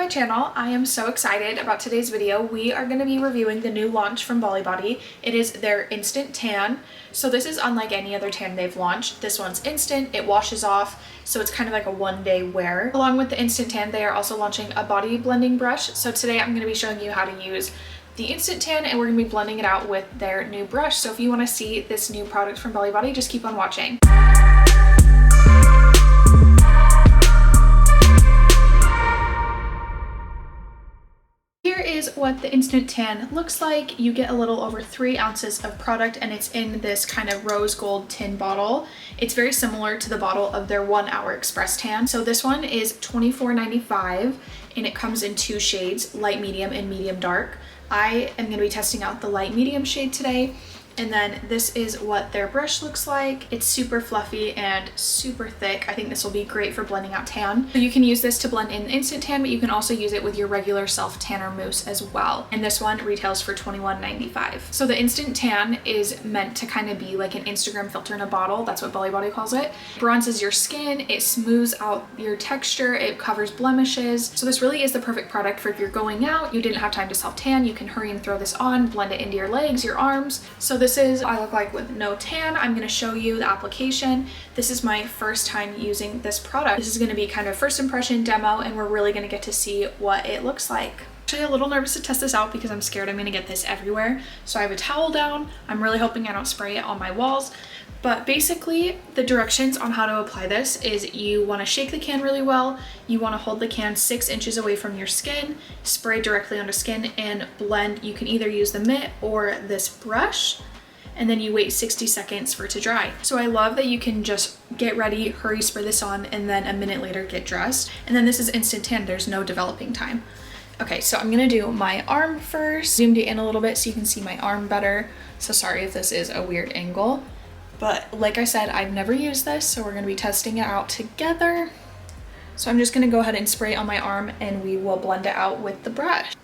my channel. I am so excited about today's video. We are going to be reviewing the new launch from BALI. It is their Instant Tan. So this is unlike any other tan they've launched. This one's instant, it washes off, so it's kind of like a one-day wear. Along with the Instant Tan, they are also launching a body blending brush. So today I'm going to be showing you how to use the Instant Tan, and we're going to be blending it out with their new brush. So if you want to see this new product from BALI, just keep on watching. Here is what the Instant Tan looks like. You get a little over 3 ounces of product, and it's in this kind of rose gold tin bottle. It's very similar to the bottle of their 1 Hour Express Tan. So this one is $24.95 and it comes in 2 shades, light medium and medium dark. I am going to be testing out the light medium shade today. And then this is what their brush looks like. It's super fluffy and super thick. I think this will be great for blending out tan. So you can use this to blend in the Instant Tan, but you can also use it with your regular self tanner mousse as well. And this one retails for $21.95. So the Instant Tan is meant to kind of be like an Instagram filter in a bottle. That's what BALI calls it. It bronzes your skin, it smooths out your texture, it covers blemishes. So this really is the perfect product for if you're going out, you didn't have time to self tan, you can hurry and throw this on, blend it into your legs, your arms. So this is what I look like with no tan. I'm going to show you the application. This is my first time using this product. This is going to be kind of first impression demo, and we're really going to get to see what it looks like. Actually a little nervous to test this out because I'm scared I'm going to get this everywhere. So I have a towel down. I'm really hoping I don't spray it on my walls. But basically the directions on how to apply this is you want to shake the can really well. You want to hold the can 6 inches away from your skin, spray directly onto skin, and blend. You can either use the mitt or this brush, and then you wait 60 seconds for it to dry. So I love that you can just get ready, hurry, spray this on, and then a minute later get dressed. And then this is Instant Tan, there's no developing time. Okay, so I'm gonna do my arm first. Zoomed it in a little bit so you can see my arm better. So sorry if this is a weird angle. But like I said, I've never used this, so we're gonna be testing it out together. So I'm just gonna go ahead and spray it on my arm, and we will blend it out with the brush.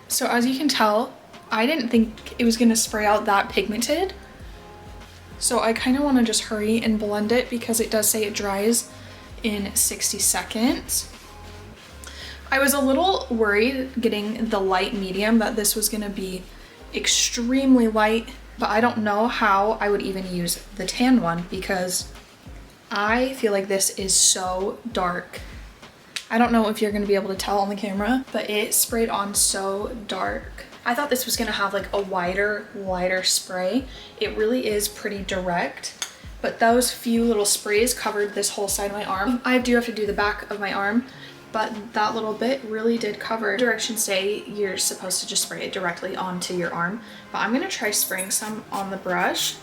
So as you can tell, I didn't think it was gonna spray out that pigmented. So I kind of want to just hurry and blend it because it does say it dries in 60 seconds. I was a little worried getting the light medium that this was gonna be extremely light, but I don't know how I would even use the tan one because I feel like this is so dark. I don't know if you're gonna be able to tell on the camera, but it sprayed on so dark. I thought this was gonna have like a wider, lighter spray. It really is pretty direct, but those few little sprays covered this whole side of my arm. I do have to do the back of my arm, but that little bit really did cover. Directions say you're supposed to just spray it directly onto your arm, but I'm gonna try spraying some on the brush.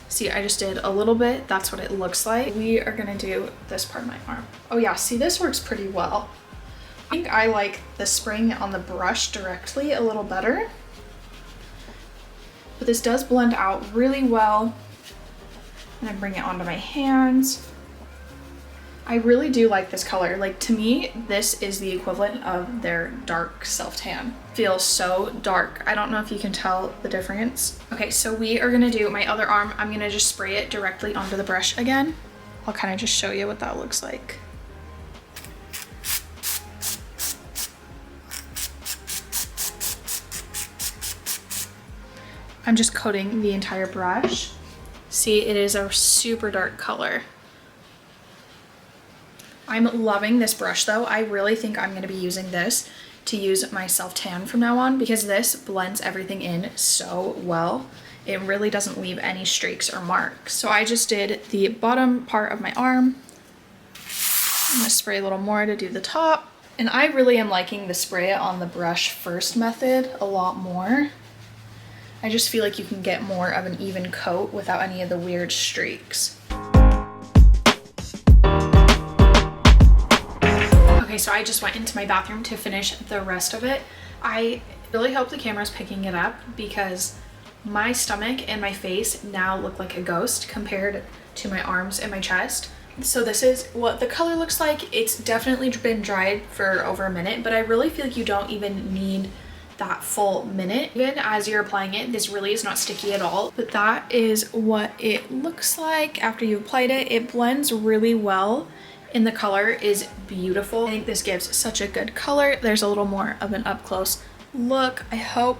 See, I just did a little bit. That's what it looks like. We are gonna do this part of my arm. Oh yeah, see, this works pretty well. I think I like the spraying it on the brush directly a little better. But this does blend out really well. And then bring it onto my hands. I really do like this color. Like, to me, this is the equivalent of their dark self-tan. Feels so dark. I don't know if you can tell the difference. Okay, so we are gonna do my other arm. I'm gonna just spray it directly onto the brush again. I'll kind of just show you what that looks like. I'm just coating the entire brush. See, it is a super dark color. I'm loving this brush though. I really think I'm gonna be using this to use my self-tan from now on because this blends everything in so well. It really doesn't leave any streaks or marks. So I just did the bottom part of my arm. I'm gonna spray a little more to do the top. And I really am liking the spray it on the brush first method a lot more. I just feel like you can get more of an even coat without any of the weird streaks. Okay, so I just went into my bathroom to finish the rest of it. I really hope the camera's picking it up because my stomach and my face now look like a ghost compared to my arms and my chest. So this is what the color looks like. It's definitely been dried for over a minute, but I really feel like you don't even need that full minute. Even as you're applying it, this really is not sticky at all. But that is what it looks like after you applied it. It blends really well and the color is beautiful. I think this gives such a good color. There's a little more of an up close look. I hope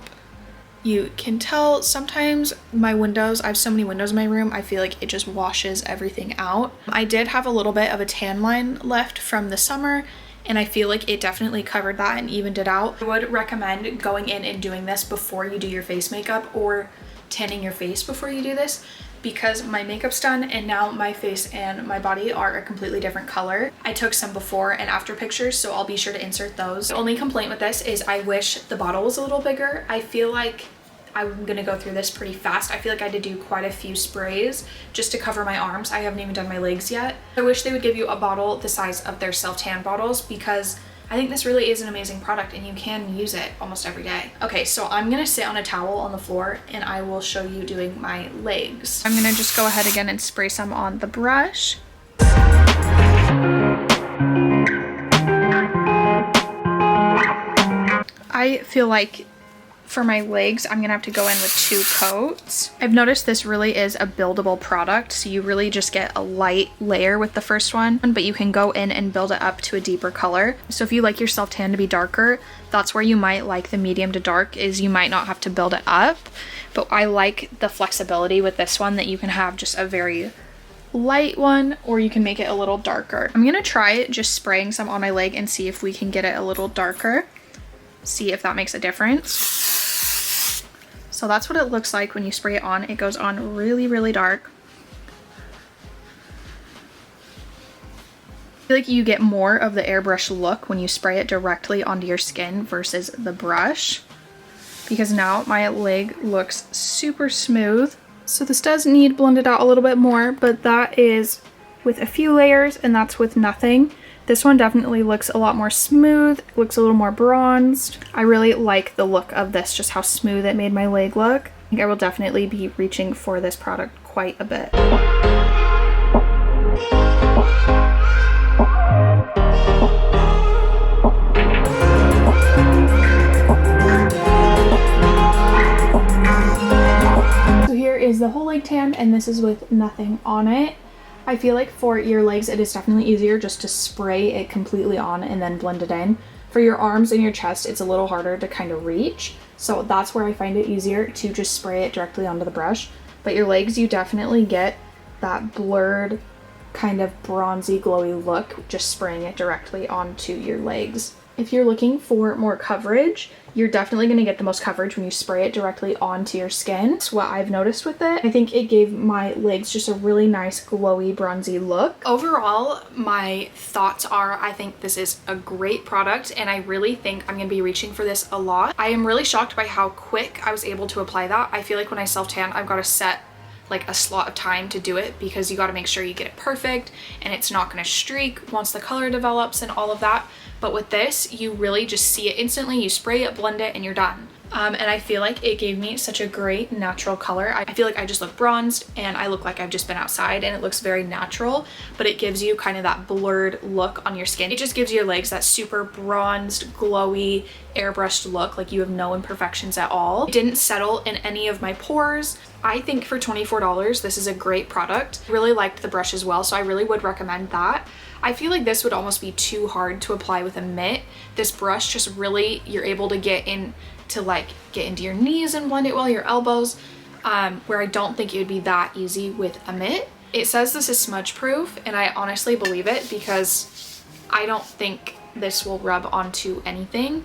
you can tell. Sometimes my windows, I have so many windows in my room, I feel like it just washes everything out. I did have a little bit of a tan line left from the summer, and I feel like it definitely covered that and evened it out. I would recommend going in and doing this before you do your face makeup, or tanning your face before you do this, because my makeup's done and now my face and my body are a completely different color. I took some before and after pictures, so I'll be sure to insert those. The only complaint with this is I wish the bottle was a little bigger. I feel like I'm gonna go through this pretty fast. I feel like I had to do quite a few sprays just to cover my arms. I haven't even done my legs yet. I wish they would give you a bottle the size of their self-tan bottles, because I think this really is an amazing product and you can use it almost every day. Okay, so I'm gonna sit on a towel on the floor and I will show you doing my legs. I'm gonna just go ahead again and spray some on the brush. I feel like for my legs, I'm gonna have to go in with 2 coats. I've noticed this really is a buildable product, so you really just get a light layer with the first one, but you can go in and build it up to a deeper color. So if you like your self-tan to be darker, that's where you might like the medium to dark, is you might not have to build it up. But I like the flexibility with this one, that you can have just a very light one, or you can make it a little darker. I'm gonna try just spraying some on my leg and see if we can get it a little darker. See if that makes a difference. So that's what it looks like when you spray it on. It goes on really, really dark. I feel like you get more of the airbrush look when you spray it directly onto your skin versus the brush, because now my leg looks super smooth. So this does need blended out a little bit more, but that is with a few layers and that's with nothing. This one definitely looks a lot more smooth, looks a little more bronzed. I really like the look of this, just how smooth it made my leg look. I think I will definitely be reaching for this product quite a bit. So here is the whole leg tan, and this is with nothing on it. I feel like for your legs, it is definitely easier just to spray it completely on and then blend it in. For your arms and your chest, it's a little harder to kind of reach. So that's where I find it easier to just spray it directly onto the brush. But your legs, you definitely get that blurred, kind of bronzy, glowy look just spraying it directly onto your legs. If you're looking for more coverage, you're definitely going to get the most coverage when you spray it directly onto your skin. That's what I've noticed with it. I think it gave my legs just a really nice glowy bronzy look. Overall, my thoughts are, I think this is a great product and I really think I'm going to be reaching for this a lot. I am really shocked by how quick I was able to apply that. I feel like when I self-tan, I've got to set like a slot of time to do it, because you got to make sure you get it perfect and it's not going to streak once the color develops and all of that. But with this, you really just see it instantly. You spray it, blend it, and you're done. And I feel like it gave me such a great natural color. I feel like I just look bronzed and I look like I've just been outside, and it looks very natural, but it gives you kind of that blurred look on your skin. It just gives your legs that super bronzed, glowy, airbrushed look, like you have no imperfections at all. It didn't settle in any of my pores. I think for $24, this is a great product. Really liked the brush as well, so I really would recommend that. I feel like this would almost be too hard to apply with a mitt. This brush just really, you're able to get into your knees and blend it well, your elbows, where I don't think it would be that easy with a mitt. It says this is smudge proof, and I honestly believe it, because I don't think this will rub onto anything.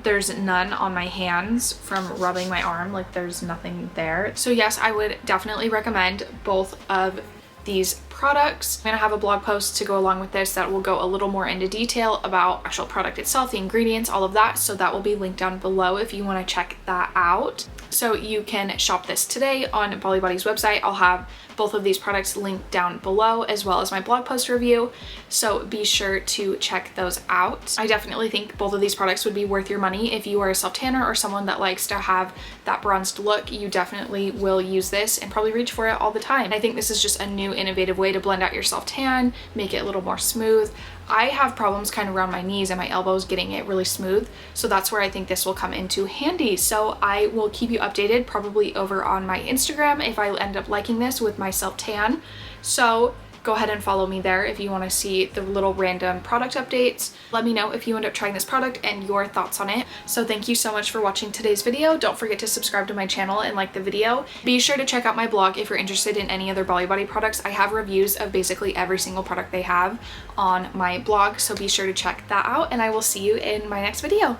There's none on my hands from rubbing my arm, like there's nothing there. So yes, I would definitely recommend both of these products. I'm gonna have a blog post to go along with this that will go a little more into detail about actual product itself, the ingredients, all of that. So that will be linked down below if you wanna check that out. So you can shop this today on BALI Body's website. I'll have both of these products linked down below, as well as my blog post review. So be sure to check those out. I definitely think both of these products would be worth your money. If you are a self-tanner or someone that likes to have that bronzed look, you definitely will use this and probably reach for it all the time. I think this is just a new innovative way to blend out your self-tan, make it a little more smooth. I have problems kind of around my knees and my elbows getting it really smooth. So that's where I think this will come into handy. So I will keep you updated probably over on my Instagram if I end up liking this with my self tan. So go ahead and follow me there if you want to see the little random product updates. Let me know if you end up trying this product and your thoughts on it. So thank you so much for watching today's video. Don't forget to subscribe to my channel and like the video. Be sure to check out my blog if you're interested in any other BALI Body products. I have reviews of basically every single product they have on my blog, so be sure to check that out, and I will see you in my next video.